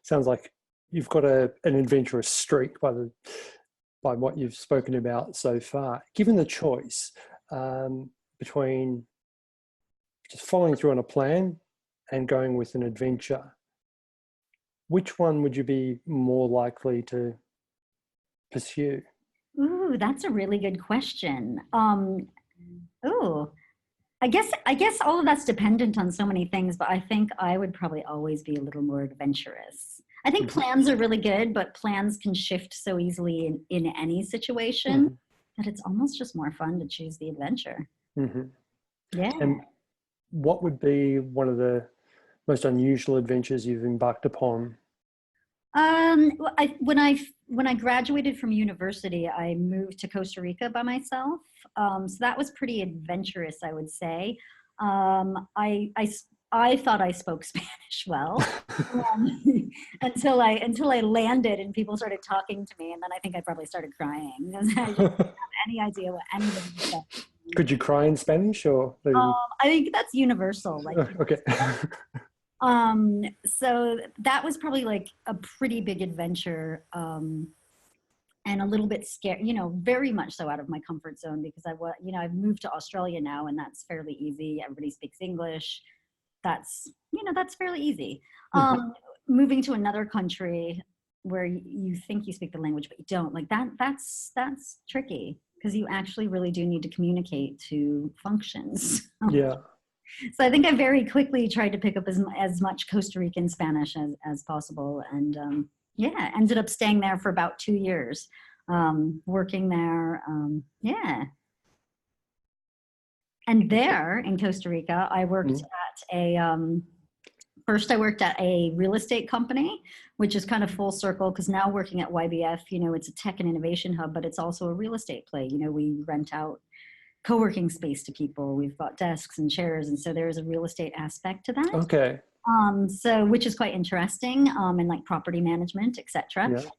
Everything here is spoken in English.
sounds like you've got an adventurous streak by what you've spoken about so far. Given the choice between just following through on a plan and going with an adventure, which one would you be more likely to pursue? Ooh, that's a really good question. Ooh, I guess all of that's dependent on so many things, but I think I would probably always be a little more adventurous. I think plans are really good, but plans can shift so easily in any situation that it's almost just more fun to choose the adventure. Yeah. And what would be one of the most unusual adventures you've embarked upon? Well, when I graduated from university, I moved to Costa Rica by myself. So that was pretty adventurous, I would say. I thought I spoke Spanish well until I landed and people started talking to me, and then I think I probably started crying because I didn't have any idea what anybody said. Could you cry in Spanish or? I think that's universal. Like, Okay. So that was probably like a pretty big adventure, and a little bit scared, very much so out of my comfort zone because I've moved to Australia now, and that's fairly easy. Everybody speaks English. That's fairly easy. Moving to another country where you think you speak the language, but you don't, like that's tricky because you actually really do need to communicate to functions. Yeah. So I think I very quickly tried to pick up as much Costa Rican Spanish as possible. And ended up staying there for about 2 years, working there. And there in Costa Rica, I worked first I worked at a real estate company, which is kind of full circle because now working at YBF, it's a tech and innovation hub, but it's also a real estate play. We rent out co-working space to people. We've got desks and chairs, and so there's a real estate aspect to that. Okay. So which is quite interesting, and like property management, etc. Yeah.